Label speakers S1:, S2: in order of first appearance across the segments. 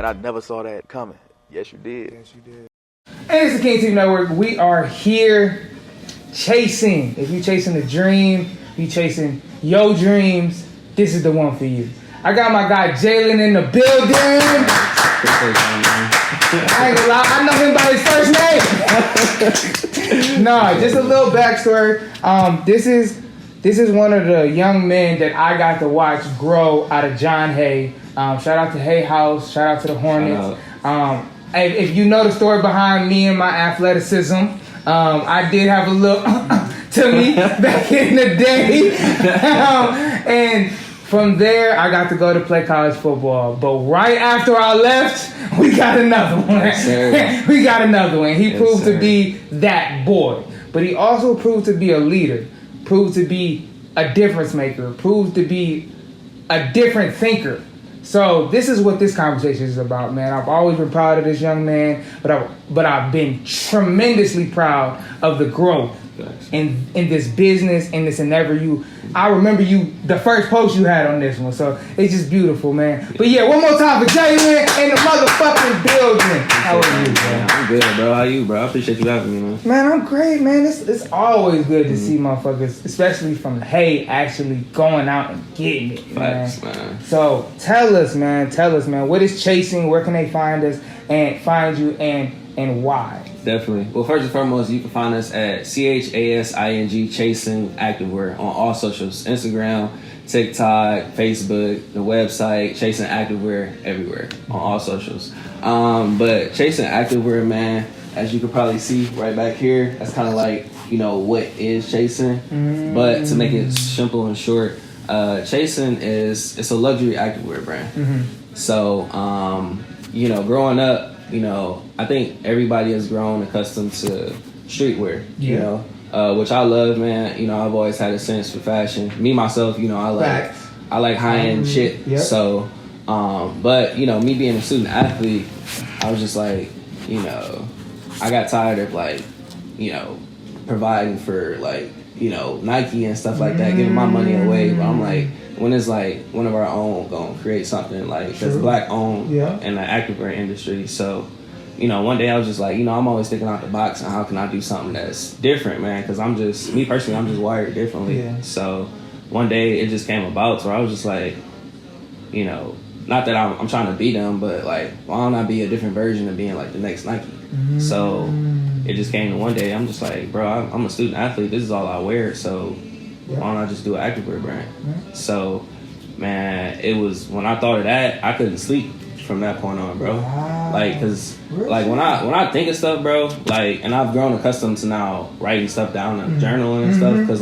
S1: man, I never saw that coming. Yes, you did.
S2: Yes, you did.
S3: And it's the King TV Network. We are here chasing. If you chasing a dream, you chasing your dreams, this is the one for you. I got my guy Jalen in the building. I ain't gonna lie, I know him by his first name. No, just a little backstory. This is one of the young men that I got to watch grow out of John Hay. Shout out to Hay House. Shout out to the Hornets. If you know the story behind me and my athleticism, I did have a little to me back in the day. And from there, I got to go to play college football. But right after I left, we got another one. Yes, we got another one. He proved to be that boy. But he also proved to be a leader, proved to be a difference maker, proved to be a different thinker. So this is what this conversation is about, man. I've always been proud of this young man, but I've been tremendously proud of the growth in this business, in this endeavor. I remember the first post you had on this one, so it's just beautiful, man. But yeah, one more time for Jalen in the motherfucking building. How are you, bro?
S4: I'm good, bro. How you, bro? I appreciate you having me, man.
S3: Man, I'm great, man. It's always good to see motherfuckers, especially from Hay, actually going out and getting it, man.
S4: Facts, man.
S3: So tell us, man. What is Chasing? Where can they find us and find you, and why?
S4: Definitely. Well, first and foremost, you can find us at CHASING Chasing Activewear on all socials: Instagram, TikTok, Facebook, the website, Chasing Activewear, everywhere on all socials. But Chasing Activewear, man, as you can probably see right back here, that's kind of like, what is Chasing. But to make it simple and short, Chasing it's a luxury activewear brand. So, growing up, I think everybody has grown accustomed to streetwear, which I love, man. I've always had a sense for fashion. Me, myself, I like high-end shit. Yep. So, but, me being a student athlete, I was just like, I got tired of, providing for, Nike and stuff like that, giving my money away. But I'm like, when is one of our own gonna create something that's black owned in the activewear industry? So, one day I was just like, I'm always thinking out the box and how can I do something that's different, man? Because I'm just wired differently. Yeah. So one day it just came about where I was just like, not that I'm trying to be them, but why don't I be a different version of being the next Nike? So it just came to one day. I'm just like, bro, I'm a student athlete. This is all I wear. So why don't I just do an activewear brand? So, man, it was when I thought of that, I couldn't sleep from that point on, bro. Wow. Cause when I think of stuff, bro, and I've grown accustomed to now writing stuff down and journaling and stuff. Cause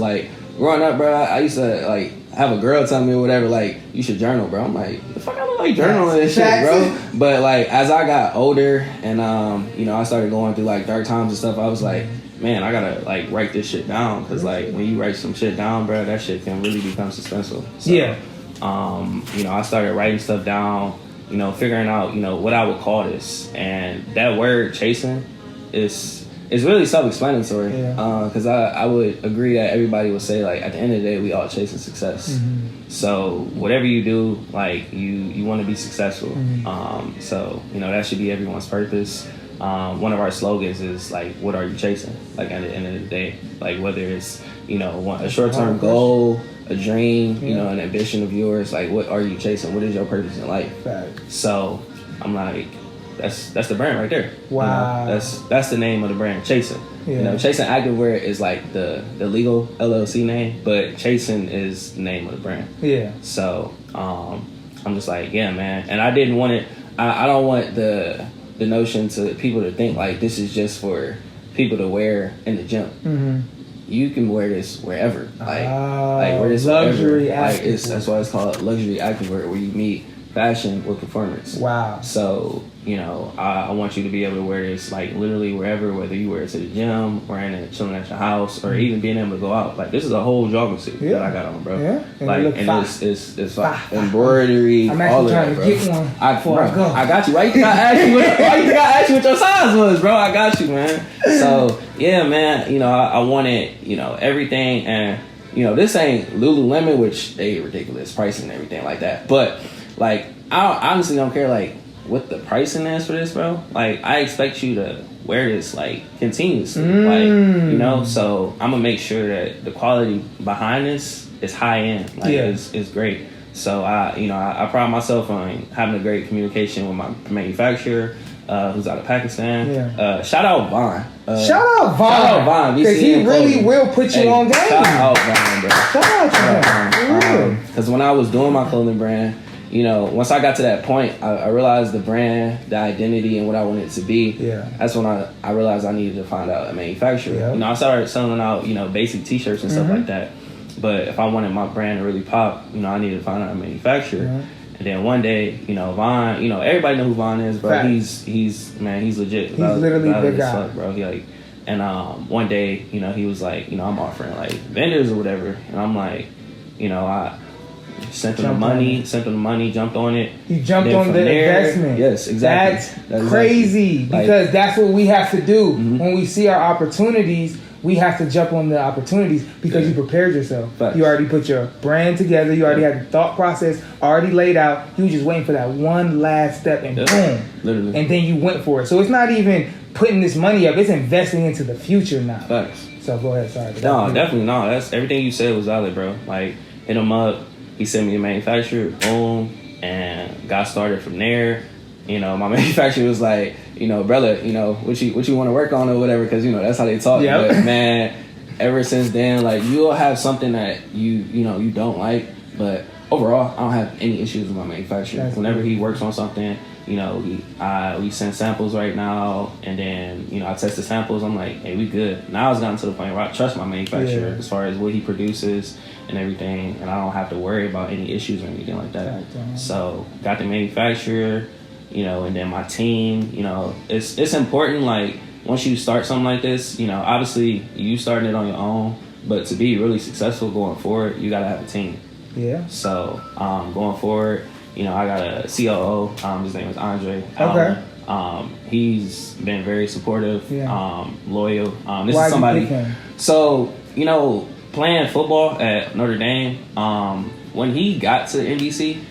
S4: growing up, bro, I used to have a girl tell me or whatever, you should journal, bro. I'm like, the fuck I look like journaling and shit, bro. But as I got older and I started going through dark times and stuff, I was like, man, I gotta write this shit down, because when you write some shit down, bro, that shit can really become suspenseful. So, I started writing stuff down, figuring out what I would call this, and that word chasing is really self-explanatory. Because I would agree that everybody would say at the end of the day we all chasing success. So whatever you do, you want to be successful. So that should be everyone's purpose. One of our slogans is what are you chasing? At the end of the day, whether it's a short-term goal, a dream, an ambition of yours, what are you chasing? What is your purpose in life? So I'm like, that's the brand right there.
S3: Wow.
S4: That's the name of the brand, Chasing. Chasing Activewear is the legal LLC name, but Chasing is the name of the brand. Yeah. So I'm just like, yeah, man. And I didn't want it. I don't want the notion to people to think this is just for people to wear in the gym. You can wear this wherever. Wear this luxury activewear. That's why it's called luxury activewear, where you meet fashion with performance. Wow. So, I want you to be able to wear this literally wherever, whether you wear it to the gym, wearing it chilling at your house, or even being able to go out. This is a whole jogging suit that I got on, bro. Yeah. And it's embroidery,
S3: I'm
S4: all
S3: actually
S4: of that,
S3: trying
S4: bro.
S3: to get one before I go.
S4: I got you. Why you think I asked you what your size was, bro? I got you, man. So yeah, man, I wanted, everything, and this ain't Lululemon, which they ridiculous pricing and everything like that. But I honestly don't care what the pricing is for this, bro. Like, I expect you to wear this like continuously, like, you know. So I'm gonna make sure that the quality behind this is high end, like it's great. So I pride myself on having a great communication with my manufacturer, who's out of Pakistan. Shout out Vaughn.
S3: Shout out Vaughn, because he really will put you on game.
S4: Shout out Vaughn, bro.
S3: Shout out to him.
S4: Because when I was doing my clothing brand, you know, once I got to that point, I realized the brand, the identity, and what I wanted it to be. That's when I realized I needed to find out a manufacturer. You know, I started selling out, you know, basic T-shirts and stuff like that. But if I wanted my brand to really pop, you know, I needed to find out a manufacturer. And then one day, you know, Vaughn, you know, everybody know who Vaughn is, bro. Fact. He's legit.
S3: He's literally the guy,
S4: fuck, bro. He like, and one day, you know, he was like, you know, I'm offering like vendors or whatever, and I'm like, you know, I sent him the money, jumped on it.
S3: He jumped on the investment.
S4: Yes, exactly.
S3: That's crazy, because that's what we have to do when we see our opportunities. We have to jump on the opportunities because you prepared yourself. Facts. You already put your brand together. You already had the thought process already laid out. You were just waiting for that one last step, and boom.
S4: Literally.
S3: And then you went for it. So it's not even putting this money up. It's investing into the future now.
S4: Facts.
S3: So go ahead. Sorry.
S4: No, definitely no. That's everything you said was valid, bro. Like, hit him up. He sent me a manufacturer. Boom. And got started from there. You know, my manufacturer was like, you know, brother, you know, what you want to work on or whatever, because, you know, that's how they talk. Yep. But, man, ever since then, like, you'll have something that you know, you don't like, but overall, I don't have any issues with my manufacturer. Whenever he works on something, you know, we send samples right now, and then, you know, I test the samples. I'm like, hey, we good. Now it's gotten to the point where I trust my manufacturer as far as what he produces and everything, and I don't have to worry about any issues or anything like that. So, got the manufacturer. You know, and then my team, you know, it's important, like, once you start something like this, you know, obviously you starting it on your own, but to be really successful going forward, you got to have a team. Yeah. So, going forward, you know, I got a COO, his name is Andre. Okay. He's been very supportive, loyal. This is somebody. So, you know, playing football at Notre Dame, when he got to NBC,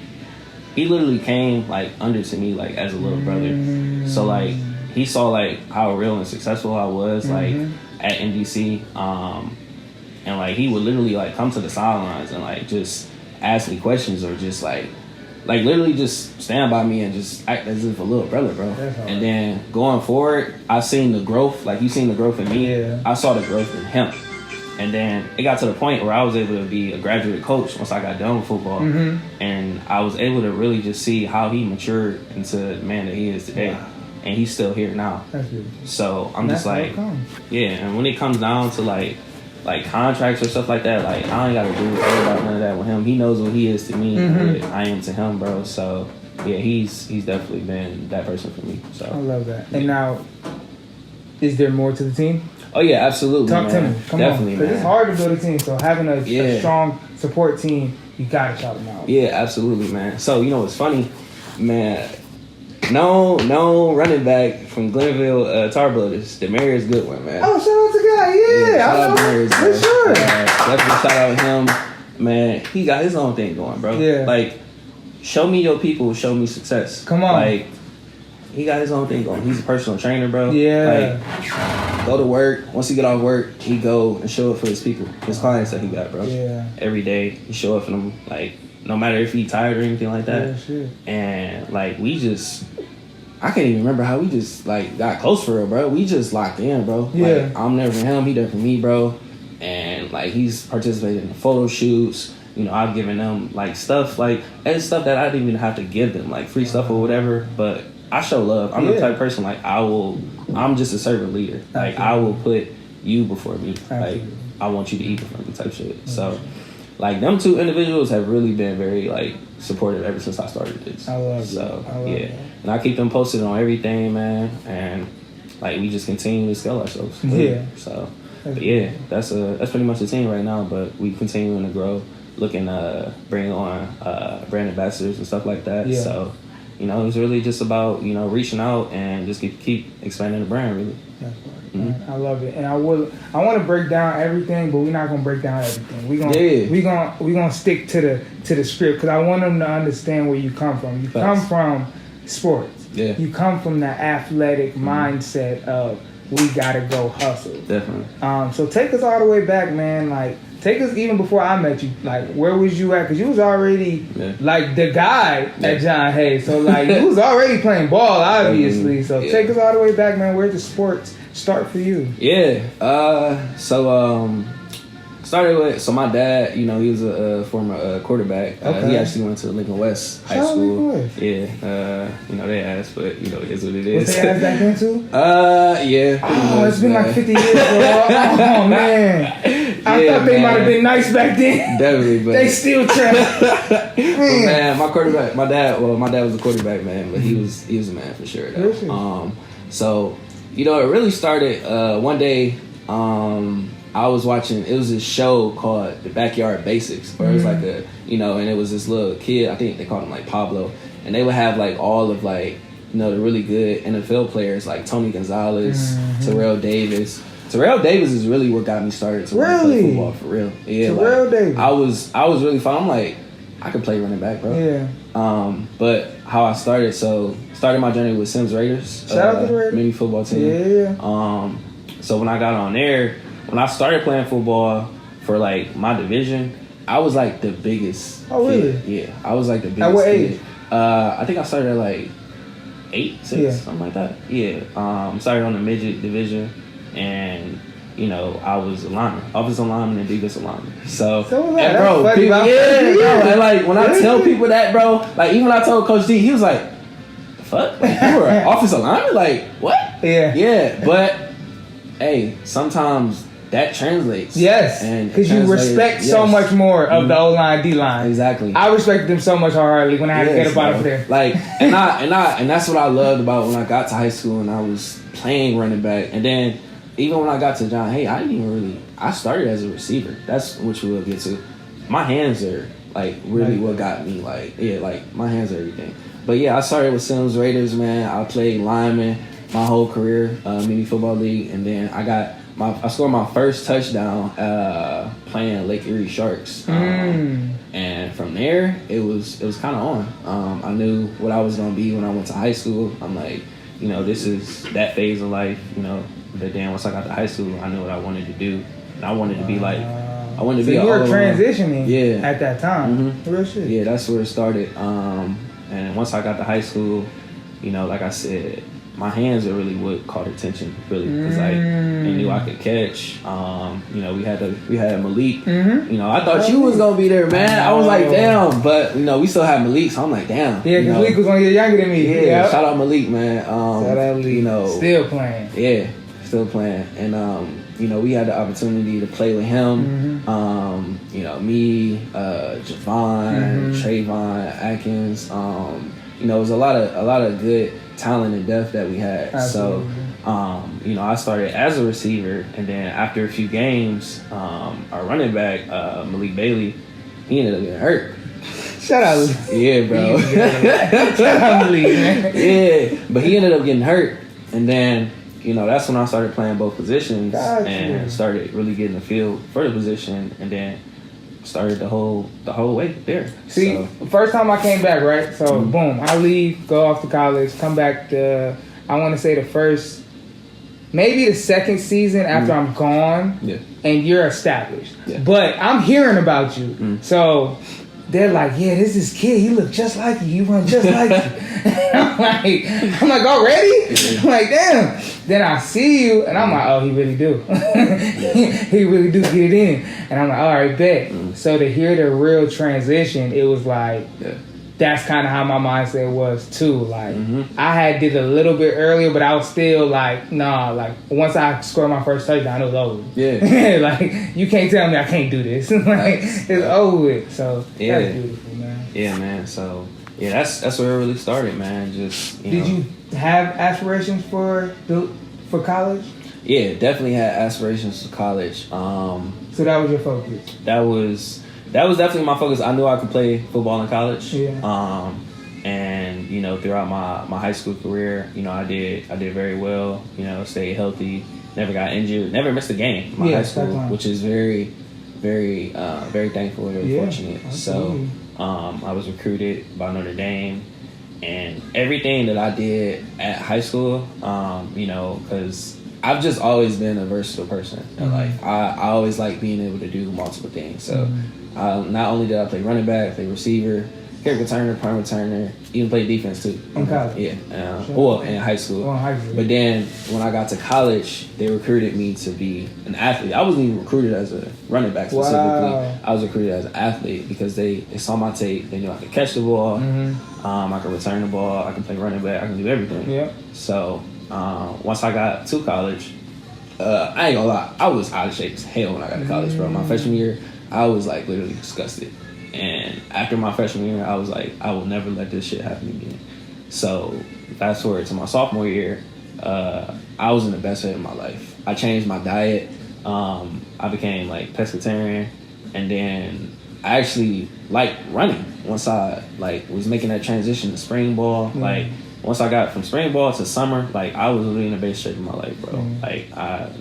S4: he literally came, like, under to me, like, as a little brother. So, like, he saw, like, how real and successful I was, like, at NBC. And, like, he would literally, like, come to the sidelines and, like, just ask me questions, or just, like literally just stand by me and just act as if a little brother, bro. And then going forward, I seen the growth. Like, you seen the growth in me. Yeah. I saw the growth in him. And then it got to the point where I was able to be a graduate coach once I got done with football. And I was able to really just see how he matured into the man that he is today. Wow. And he's still here now. That's beautiful. So I'm just like, and when it comes down to like contracts or stuff like that, like, I ain't got to worry about none of that with him. He knows what he is to me, what I am to him, bro. So yeah, he's definitely been that person for me. So I
S3: love that. And now, is there more to the team?
S4: Oh yeah, absolutely.
S3: Talk to me. Come
S4: definitely,
S3: on. Because it's hard to build a team. So having a strong support team, you gotta shout them out.
S4: Yeah, absolutely, man. So, you know what's funny, man? No running back from Glenville Tar Builders. Demarius Goodwin, man.
S3: Oh, shout out to guy. Yeah,
S4: shout out Demarius,
S3: for sure.
S4: Definitely shout out him, man. He got his own thing going, bro. Yeah. Like, show me your people, show me success.
S3: Come on.
S4: Like, he got his own thing going. He's a personal trainer, bro.
S3: Yeah.
S4: Like, go to work. Once he get off work, he go and show up for his people, his clients that he got, bro. Yeah. Every day, he show up for them, like, no matter if he tired or anything like that.
S3: Yeah, sure.
S4: And, like, I can't even remember how we just, like, got close for real, bro. We just locked in, bro.
S3: Yeah.
S4: Like, I'm there for him, he there for me, bro. And, like, he's participated in the photo shoots. You know, I've given them, like, stuff, like, and stuff that I didn't even have to give them, like, free stuff or whatever. But I show love. I'm the type of person, like, I'm just a servant leader. Like, I will put you before me. Like, I want you to eat before me type shit. So, like, them two individuals have really been very, like, supportive ever since I started this.
S3: I love
S4: that. And I keep them posted on everything, man. And, like, we just continue to scale ourselves.
S3: Yeah.
S4: So, but yeah, that's pretty much the team right now. But we continuing to grow, looking to bring on brand ambassadors and stuff like that. Yeah. So, you know, it's really just about, you know, reaching out and just keep expanding the brand, really.
S3: That's right. I love it. And I want to break down everything, but we're not gonna break down everything. We're gonna stick to the script, because I want them to understand where you come from. You come from sports.
S4: Yeah.
S3: You come from that athletic mindset of we gotta go hustle.
S4: Definitely.
S3: So take us all the way back, man. Like, take us even before I met you. Like, where was you at? Because you was already like the guy at John Hay. So like, you was already playing ball, obviously. So take us all the way back, man. Where did sports start for you?
S4: Yeah. Started with my dad. You know, he was a former quarterback. He actually went to Lincoln West High School. Yeah. You know, they asked, but you know, it is what it is.
S3: Was they asked back then too?
S4: Yeah.
S3: Oh, it's been like 50 years, bro. Oh man. I thought they might have been nice back then.
S4: Definitely, but
S3: they still trash.
S4: Man, my dad was a quarterback, man, but he was a man for sure. Though. So, you know, it really started one day. I was watching. It was this show called The Backyard Basics, where it was like a, you know, and it was this little kid. I think they called him like Pablo, and they would have like all of like, you know, the really good NFL players like Tony Gonzalez, Terrell Davis. Terrell Davis is really what got me started to play football for real. Yeah,
S3: Terrell Davis.
S4: I was really fun. I'm like, I could play running back, bro.
S3: Yeah.
S4: But how I started my journey with Sims Raiders.
S3: Shout out to the Raiders.
S4: Mini football team.
S3: Yeah.
S4: So when I got on there, when I started playing football for like my division, I was like the biggest.
S3: Oh really?
S4: Kid. Yeah, I was like the biggest.
S3: At what
S4: kid.
S3: age?
S4: I think I started at like 8, 6, something like that. Yeah. Started on the midget division, and you know, I was a lineman, offensive lineman and defensive lineman. So
S3: was that.
S4: and bro,
S3: That's
S4: people,
S3: bro.
S4: And like when I tell people that, bro, like even when I told Coach D, he was like, "The fuck? Like, you were an offensive lineman? Like what?" Yeah. But hey, sometimes that translates.
S3: Yes, because you respect so much more of the O-line, D-line.
S4: Exactly.
S3: I respected them so much hardly when I had to get about it there.
S4: Like, and that's what I loved about when I got to high school and I was playing running back. And then even when I got to John Hay, I started as a receiver. That's what we'll get to. My hands are like really what got me like my hands are everything. But yeah, I started with Sims Raiders, man. I played lineman my whole career, mini football league, and then I scored my first touchdown playing Lake Erie Sharks, and from there it was kind of on. I knew what I was gonna be when I went to high school. I'm like, you know, this is that phase of life, you know. But then once I got to high school, I knew what I wanted to do, and I wanted to be like, I wanted to be.
S3: So you were transitioning, at that time. Real shit.
S4: Yeah, that's where it started. And once I got to high school, you know, like I said, my hands are really what caught attention, really, because like they knew I could catch. You know, we had Malik. You know, I thought you was gonna be there, man. I was like, damn, but you know, we still had Malik, so I'm like, damn.
S3: Yeah, because Malik was 1 year younger than me.
S4: Yeah, shout out Malik, man.
S3: Shout out Malik.
S4: You know,
S3: still playing.
S4: Yeah, still playing, and you know, we had the opportunity to play with him. You know, me, Javon, Trayvon, Atkins. You know, it was a lot of good talent and depth that we had. Absolutely. So, you know, I started as a receiver, and then after a few games, our running back, Malik Bailey, he ended up getting hurt.
S3: Shout out.
S4: Yeah, bro.
S3: Shout out Malik, man.
S4: Yeah, but he ended up getting hurt, and then, you know, that's when I started playing both positions and started really getting the feel for the position, and then started the whole way there.
S3: See, the first time I came back, right? So boom, I leave, go off to college, come back to, I want to say maybe the second season after I'm gone, and you're established. But I'm hearing about you, so they're like, yeah, this is kid. He look just like you. He run just like you. I'm like, already? I'm like, damn. Then I see you, and I'm like, oh, he really do. He really do get it in. And I'm like, all right, bet. So to hear the real transition, it was like, that's kind of how my mindset was too. Like, I did a little bit earlier, but I was still like, nah. Like, once I scored my first touchdown, it was over. Yeah. Like, you can't tell me I can't do this. Like, it's over with. So that's beautiful, man.
S4: Yeah, man. So yeah, that's where it really started, man. Just
S3: did you have aspirations for college?
S4: Yeah, definitely had aspirations for college.
S3: So that was your focus.
S4: That was definitely my focus. I knew I could play football in college.
S3: Yeah.
S4: And you know, throughout my high school career, you know, I did very well. You know, stayed healthy, never got injured, never missed a game in my high school, which is very, very, very thankful and very fortunate. Absolutely. So I was recruited by Notre Dame, And everything that I did at high school, you know, because I've just always been a versatile person. And like I always like being able to do multiple things. So not only did I play running back, play receiver, kick returner, punt returner, even play defense too.
S3: In college?
S4: Yeah. Well, in high school.
S3: Oh, in high school.
S4: But then when I got to college, they recruited me to be an athlete. I wasn't even recruited as a running back specifically.
S3: Wow.
S4: I was recruited as an athlete because they saw my tape. They knew I could catch the ball. I could return the ball. I can play running back. I can do everything.
S3: Yeah.
S4: So once I got to college, I ain't gonna lie, I was out of shape as hell when I got to college, bro. My freshman year, I was like literally disgusted. And after my freshman year, I was like, I will never let this shit happen again. So fast forward to my sophomore year, I was in the best shape of my life. I changed my diet. I became like pescatarian, and then I actually liked running once I like was making that transition to spring ball. Like once I got from spring ball to summer, like I was really in the best shape of my life, bro. Like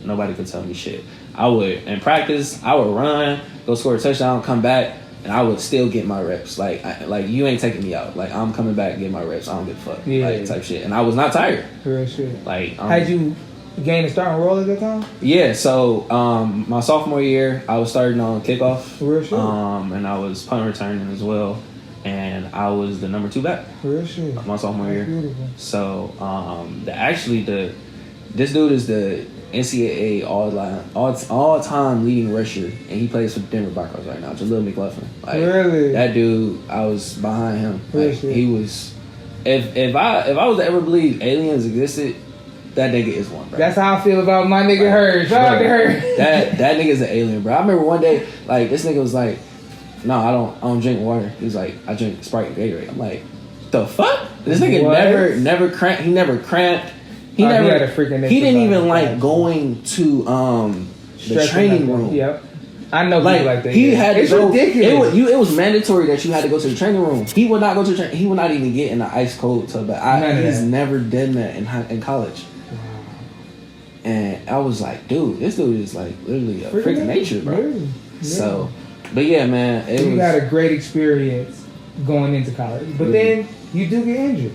S4: nobody could tell me shit. I would in practice, I would run, go score a touchdown, come back, and I would still get my reps. Like you ain't taking me out. Like I'm coming back and get my reps. I don't give a fuck. Like type shit. And I was not tired.
S3: Real shit.
S4: Like
S3: had you gained a starting role at that time?
S4: Yeah. So my sophomore year, I was starting on kickoff.
S3: Real shit.
S4: And I was punt returning as well. And I was the number 2 back.
S3: Real shit.
S4: My sophomore year.
S3: Beautiful.
S4: So this dude is the NCAA all time leading rusher, and he plays for the Denver Broncos right now. Jaleel McLaughlin. Like,
S3: really?
S4: That dude, I was behind him. Like,
S3: shit.
S4: he was. If I was to ever believe aliens existed, that nigga is one, bro.
S3: That's how I feel about my nigga Hurd. Shout out to Hurd.
S4: That nigga's an alien, bro. I remember one day, like this nigga was like, "No, I don't drink water." He was like, "I drink Sprite and Gatorade." I'm like, "The fuck?" This nigga never cramped. He never cramped. He
S3: had a freaking.
S4: He didn't even like going to the training room.
S3: Yep. I know people like that.
S4: He had to
S3: it's
S4: go.
S3: Ridiculous.
S4: It was mandatory that you had to go to the training room. He would not go to the training. He would not even get in the ice cold tub. He's never done that in college. Wow. And I was like, dude, this dude is like literally a freaking nature, bro. Yeah. So, but yeah, man,
S3: you got a great experience going into college, but then you do get injured.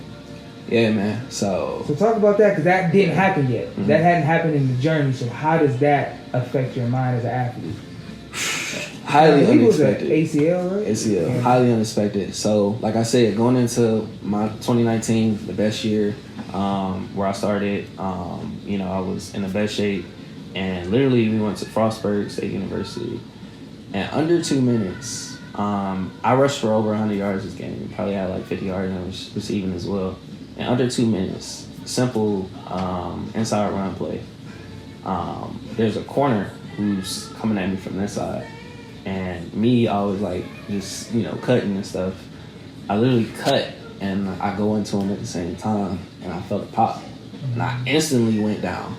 S4: Yeah, man. So
S3: talk about that, because that didn't happen yet. That hadn't happened in the journey. So how does that affect your mind as an athlete?
S4: Highly unexpected.
S3: ACL, right?
S4: ACL, yeah. Highly unexpected. So, like I said, going into my 2019, the best year where I started, I was in the best shape, and literally we went to Frostburg State University, and under 2 minutes, I rushed for over 100 yards this game. Probably had like 50 yards and I was receiving as well. And under 2 minutes, simple inside run play. There's a corner who's coming at me from this side. And me, I was like just, cutting and stuff. I literally cut and I go into him at the same time, and I felt a pop. And I instantly went down.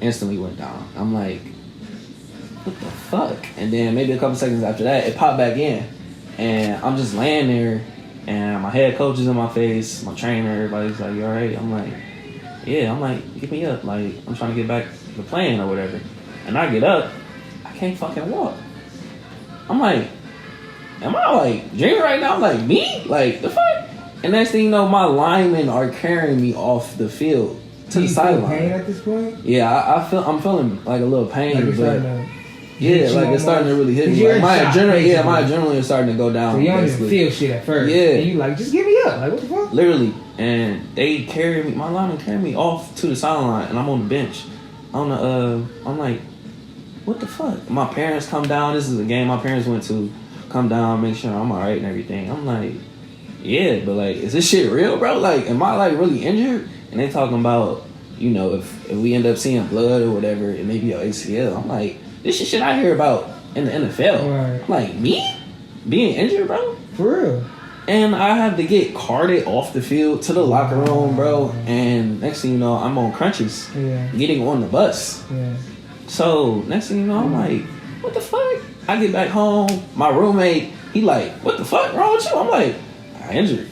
S4: I'm like, what the fuck? And then maybe a couple seconds after that, it popped back in. And I'm just laying there, and my head coach is in my face, my trainer, everybody's like, you all right? I'm like, yeah. I'm like, get me up. Like, I'm trying to get back to playing or whatever. And I get up, I can't fucking walk. I'm like, am I like dreaming right now? I'm like, me? Like, the fuck? And next thing you know, my linemen are carrying me off the field to the sideline.
S3: Pain at this point?
S4: Yeah, I'm feeling like a little pain,
S3: like
S4: but it's starting to really hit me. Like my adrenaline is starting to go down.
S3: So you don't even feel shit at first.
S4: Yeah,
S3: and you like, just get me up. Like, what the fuck?
S4: Literally, and they carry me. My linemen carry me off to the sideline, and I'm on the bench. I'm like, what the fuck? My parents come down. This is a game my parents went to. Come down, make sure I'm alright and everything. I'm like, yeah, but like, is this shit real, bro? Like, am I like really injured? And they talking about, if we end up seeing blood or whatever, it may be an ACL. I'm like, this is shit I hear about in the NFL.
S3: Right.
S4: I'm like, me being injured, bro?
S3: For real.
S4: And I have to get carted off the field to the locker room, bro. And next thing you know, I'm on crutches, getting on the bus.
S3: Yeah.
S4: So next thing you know, I'm like, what the fuck? I get back home, my roommate, he like, what the fuck wrong with you? I'm like, I injured.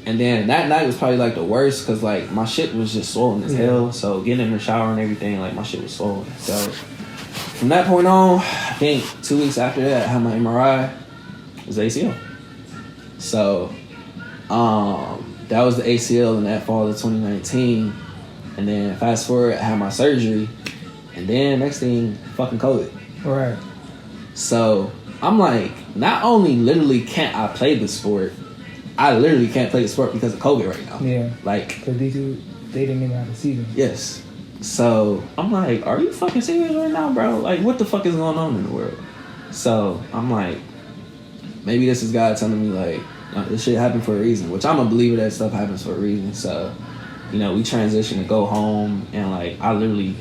S4: And then that night was probably like the worst, because like my shit was just swollen as hell. So getting in the shower and everything, like my shit was swollen. So from that point on, I think 2 weeks after that, I had my MRI. It was ACL. So that was the ACL in that fall of 2019. And then fast forward, I had my surgery. And then next thing, fucking COVID.
S3: Right.
S4: So I'm like, not only literally can't I play the sport, I literally can't play the sport because of COVID right now.
S3: Yeah.
S4: Like,
S3: because they didn't even have a season.
S4: Yes. So I'm like, are you fucking serious right now, bro? Like, what the fuck is going on in the world? So I'm like, maybe this is God telling me like, this shit happened for a reason, which I'm a believer that stuff happens for a reason. So, we transitioned to go home, and like I literally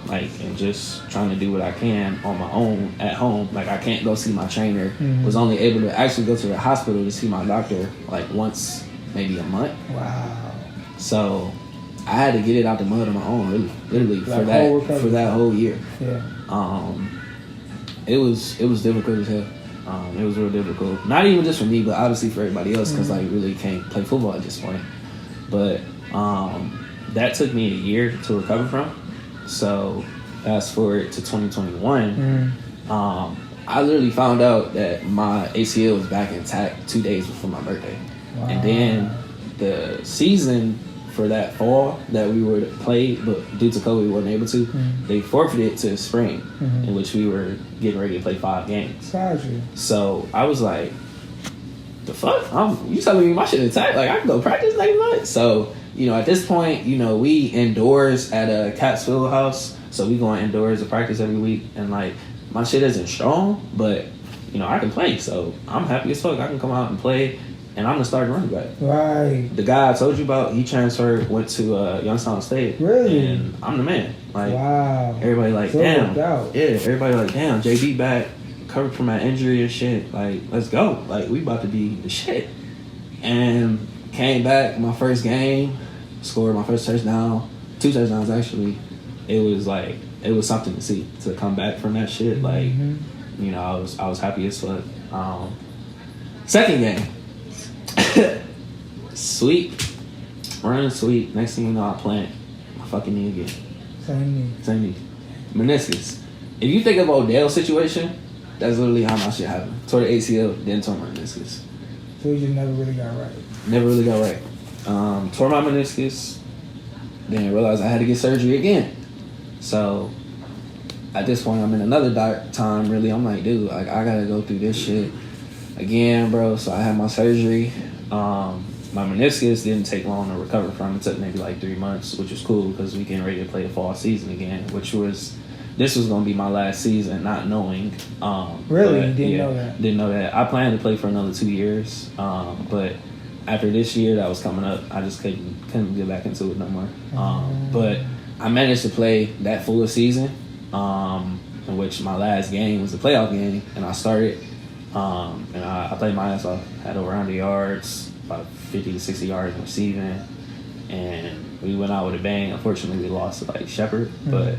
S4: like am just trying to do what I can on my own at home. Like I can't go see my trainer.
S3: Mm-hmm.
S4: Was only able to actually go to the hospital to see my doctor like once, maybe a month.
S3: Wow.
S4: So I had to get it out the mud on my own, really, literally
S3: like
S4: for that whole year.
S3: Yeah.
S4: It was difficult as hell. It was real difficult. Not even just for me, but obviously for everybody else, because like really can't play football at this point. But that took me a year to recover from. So fast forward to 2021, I literally found out that my ACL was back intact 2 days before my birthday. Wow. And then the season for that fall that we were to play, but due to COVID we weren't able to, they forfeited to spring, in which we were getting ready to play 5 games.
S3: Gotcha.
S4: So I was like, the fuck? You telling me my shit intact? Like I can go practice next month? So, at this point, we indoors at a Cats Field house. So we going indoors to practice every week, and like my shit isn't strong, but I can play. So I'm happy as fuck. I can come out and play. And I'm the starting running back. Right. The guy I told you about, he transferred, went to Youngstown State.
S3: Really?
S4: And I'm the man. Like,
S3: wow.
S4: Everybody like,
S3: so
S4: damn. Yeah, everybody like, damn, JB back, covered from my injury and shit. Like, let's go. Like, we about to be the shit. And came back, my first game, scored my first touchdown, 2 touchdowns actually. It was something to see, to come back from that shit. Like, I was happy as fuck. Second game. Sweet. Running sweet. Next thing you know, I plant my fucking knee again. Same knee. Meniscus. If you think of Odell's situation, that's literally how my shit happened. Tore the ACL, then tore my meniscus.
S3: So you just never really got right.
S4: Never really got right. Tore my meniscus, then realized I had to get surgery again. So at this point, I'm in another dark time, really. I'm like, dude, like, I gotta go through this shit again, bro. So I had my surgery. My meniscus didn't take long to recover from. It took maybe like 3 months, which was cool because we getting ready to play the fall season again, this was gonna be my last season, not knowing.
S3: Really? You didn't know that?
S4: Didn't know that. I planned to play for another 2 years, but after this year that was coming up, I just couldn't get back into it no more. But I managed to play that full season, in which my last game was a playoff game, and I started. And I played my ass off. Had over 100 yards, about 50 to 60 yards receiving, and we went out with a bang. Unfortunately, we lost to like Shepherd, but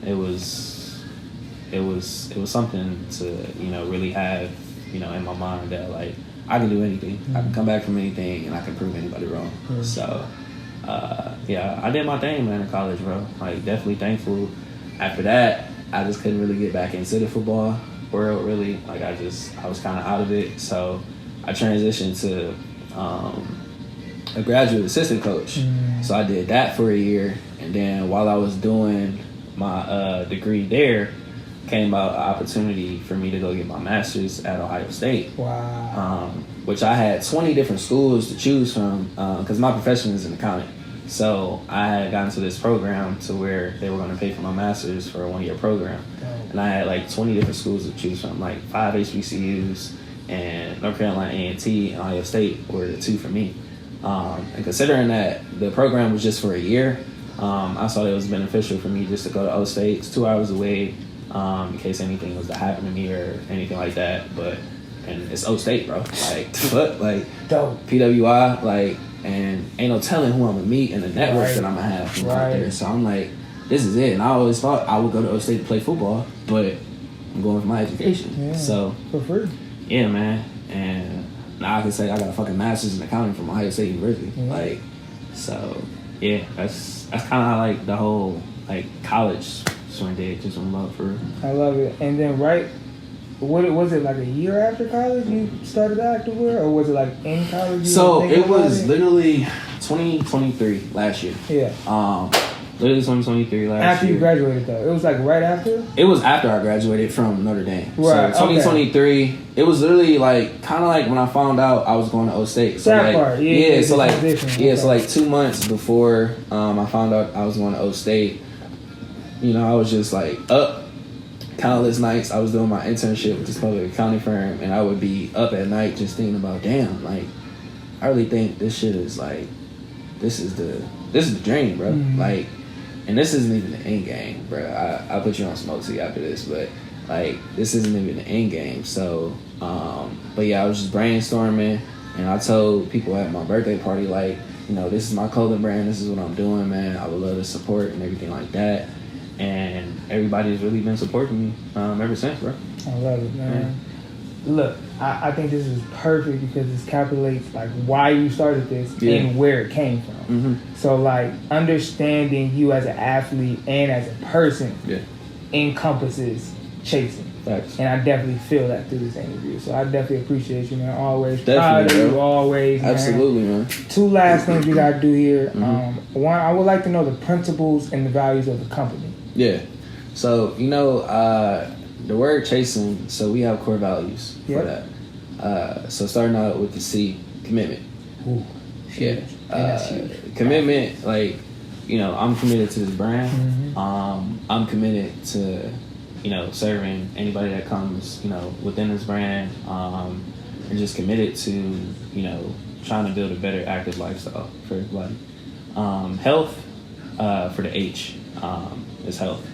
S4: it was something to really have in my mind that like I can do anything. I can come back from anything, and I can prove anybody wrong. So I did my thing, man, in college, bro. Like definitely thankful. After that, I just couldn't really get back into the football world, really. Like I was kind of out of it, so I transitioned to a graduate assistant coach. So I did that for a year, and then while I was doing my degree there, came about an opportunity for me to go get my master's at Ohio State.
S3: Wow.
S4: Which I had 20 different schools to choose from, because my profession is in accounting. So I had gotten to this program to where they were going to pay for my master's for a 1-year program. And I had like 20 different schools to choose from, like 5 HBCUs, and North Carolina A&T and Ohio State were the 2 for me. And considering that the program was just for a year, I thought it was beneficial for me just to go to O State. It's 2 hours away, in case anything was to happen to me or anything like that. And it's O State, bro. Like, what? Like, dope. PWI, like, and ain't no telling who I'm gonna meet and the network that I'm gonna have from out there. So I'm like, this is it. And I always thought I would go to O State to play football, but I'm going for my education. Yeah, so
S3: for free.
S4: Yeah, man. And now I can say I got a fucking master's in accounting from Ohio State University. Like, so yeah, that's kind of how like the whole like college swing day just went up for.
S3: I love it. And then right what was it like a year after college you started activewear, or was it like in college?
S4: So it was literally 2023 last year.
S3: Yeah.
S4: Literally 2023 last year.
S3: After you graduated, though, it was like right after.
S4: It was after I graduated from Notre Dame.
S3: Right.
S4: So 2023, it was literally like kind of like when I found out I was going to O State. So
S3: that
S4: like,
S3: part,
S4: so like,
S3: okay.
S4: so like 2 months before I found out I was going to O State, you know, I was just like up countless nights. I was doing my internship with this public accounting firm, and I would be up at night just thinking about, damn, like I really think this shit is like, this is the dream, bro.
S3: Mm-hmm.
S4: Like. And this isn't even the end game, bro. I'll put you on smoke tea after this, but like this isn't even the end game. So, but yeah, I was just brainstorming, and I told people at my birthday party, like, you know, this is my clothing brand. This is what I'm doing, man. I would love the support and everything like that. And everybody's really been supporting me ever since, bro.
S3: I love it, man. Look, I think this is perfect because this encapsulates like why you started this and where it came from.
S4: Mm-hmm.
S3: So like understanding you as an athlete and as a person encompasses chasing.
S4: Facts.
S3: And I definitely feel that through this interview. So I definitely appreciate you, man. Always
S4: definitely,
S3: proud of you, always.
S4: Absolutely, man.
S3: 2 last things we gotta do here.
S4: Mm-hmm.
S3: One, I would like to know the principles and the values of the company.
S4: Yeah. So you know, the word chasing. So we have core values for that. So starting out with the C, commitment.
S3: Ooh,
S4: yeah.
S3: That's huge.
S4: Commitment, like, you know, I'm committed to this brand.
S3: Mm-hmm.
S4: I'm committed to, you know, serving anybody that comes, you know, within this brand, and just committed to, you know, trying to build a better active lifestyle for everybody. Health, for the H, is health.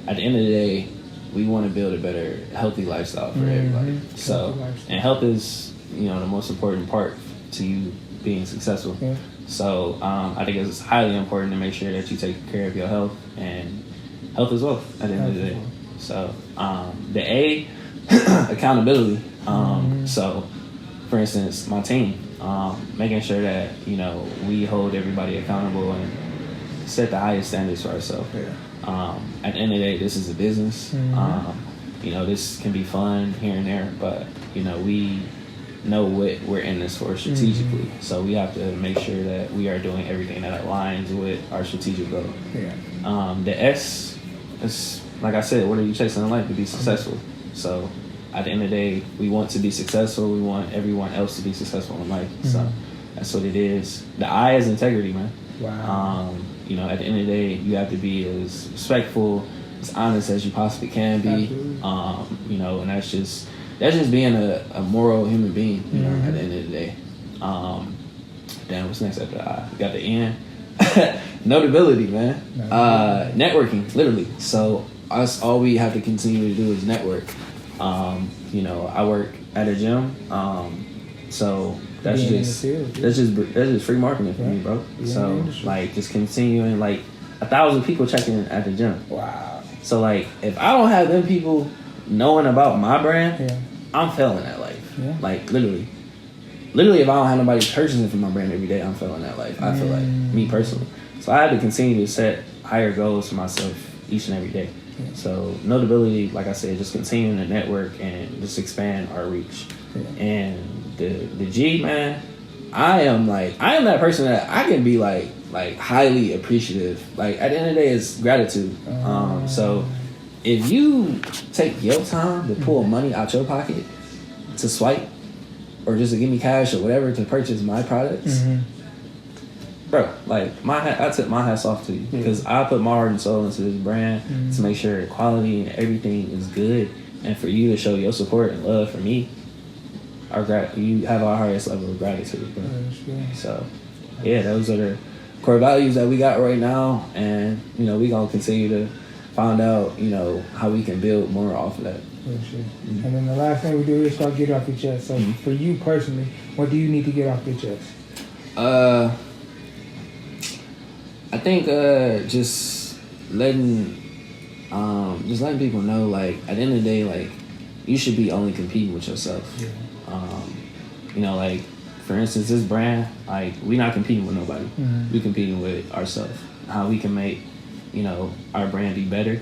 S4: At the end of the day, we want to build a better, healthy lifestyle for everybody. So, and health is, you know, the most important part to you being successful.
S3: Yeah.
S4: So, I think it's highly important to make sure that you take care of your health, and health is wealth at the end of the day. So, the A, accountability. So, for instance, my team, making sure that, you know, we hold everybody accountable and set the highest standards for ourselves.
S3: Yeah.
S4: At the end of the day, this is a business.
S3: Mm-hmm.
S4: You know, this can be fun here and there, but, you know, we know what we're in this for strategically. Mm-hmm. So we have to make sure that we are doing everything that aligns with our strategic goal.
S3: Yeah.
S4: The S is, like I said, what are you chasing in life? To be successful. Mm-hmm. So at the end of the day, we want to be successful. We want everyone else to be successful in life. Mm-hmm. So that's what it is. The I is integrity, man.
S3: Wow.
S4: You know, at the end of the day, you have to be as respectful, as honest as you possibly can be. You know, and that's just being a moral human being, you know, at the end of the day. Damn, what's next after the I? We got the N. Notability, man. Networking, literally. So all we have to continue to do is network. You know, I work at a gym, so that's just free marketing for me, bro. So like just continuing, like 1,000 people checking at the gym.
S3: Wow.
S4: So like if I don't have them people knowing about my brand, I'm failing at life. Yeah. Like literally if I don't have nobody purchasing from my brand every day, I'm failing at life. I feel like, me personally. So I had to continue to set higher goals for myself each and every day. Yeah. So notability, like I said, just continuing to network and just expand our reach. Yeah. And the G, man, I am that person that I can be like highly appreciative. Like at the end of the day, it's gratitude. So if you take your time to pull money out your pocket to swipe or just to give me cash or whatever to purchase my products, bro, like I took my hats off to you because I put my heart and soul into this brand to make sure quality and everything is good, and for you to show your support and love for me. You have our highest level of gratitude, bro. So, yeah, those are the core values that we got right now, and you know we gonna continue to find out, you know, how we can build more off of that.
S3: And then the last thing we do is start getting off your chest. So, for you personally, what do you need to get off your chest?
S4: I think just letting people know, like at the end of the day, like you should be only competing with yourself. Yeah. You know, like for instance, this brand, like we not competing with nobody. We competing with ourselves. How we can make, you know, our brand be better.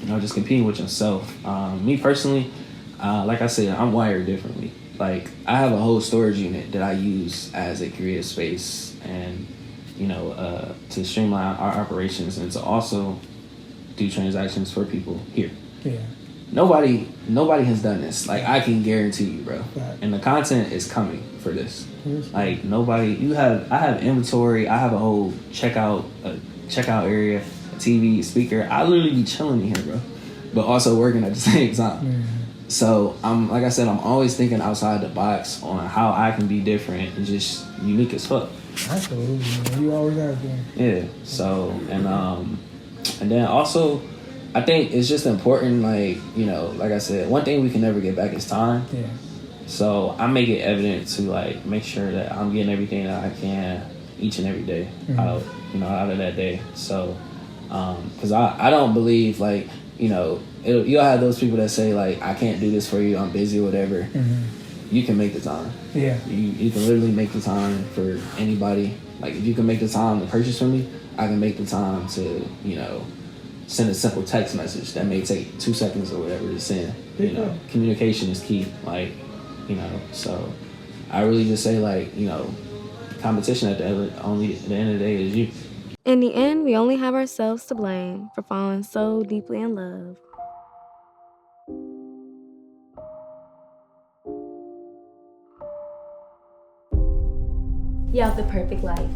S4: just competing with yourself. Me personally, like I said, I'm wired differently. Like, I have a whole storage unit that I use as a creative space and, to streamline our operations and to also do transactions for people here.
S3: Yeah.
S4: Nobody has done this. Like, I can guarantee you, bro. Right. And the content is coming for this. Like, I have inventory. I have a whole checkout area, a TV, speaker. I literally be chilling in here, bro, but also working at the same time. Mm-hmm. So like I said, I'm always thinking outside the box on how I can be different and just unique as fuck.
S3: Absolutely, man. You always are doing.
S4: Yeah. So and then also, I think it's just important, like, like I said, one thing we can never get back is time. Yeah. So I make it evident to, like, make sure that I'm getting everything that I can each and every day out of that day. So, because I don't believe, like, you'll have those people that say, like, I can't do this for you, I'm busy or whatever. Mm-hmm. You can make the time. Yeah. You can literally make the time for anybody. Like, if you can make the time to purchase from me, I can make the time to, send a simple text message that may take 2 seconds or whatever to send. Communication is key. Like, so I really just say, like, competition at the end of the day is you.
S2: In the end, we only have ourselves to blame for falling so deeply in love.
S5: You have the perfect life,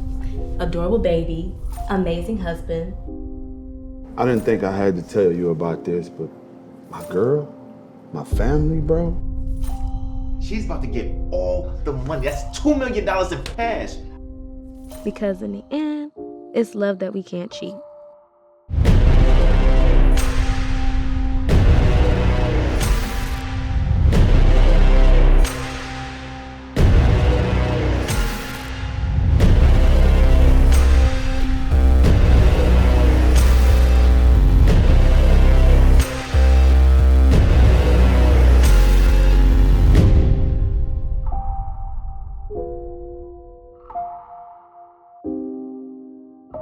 S5: adorable baby, amazing husband.
S6: I didn't think I had to tell you about this, but my girl, my family, bro.
S7: She's about to get all the money. That's $2 million in cash.
S2: Because in the end, it's love that we can't cheat.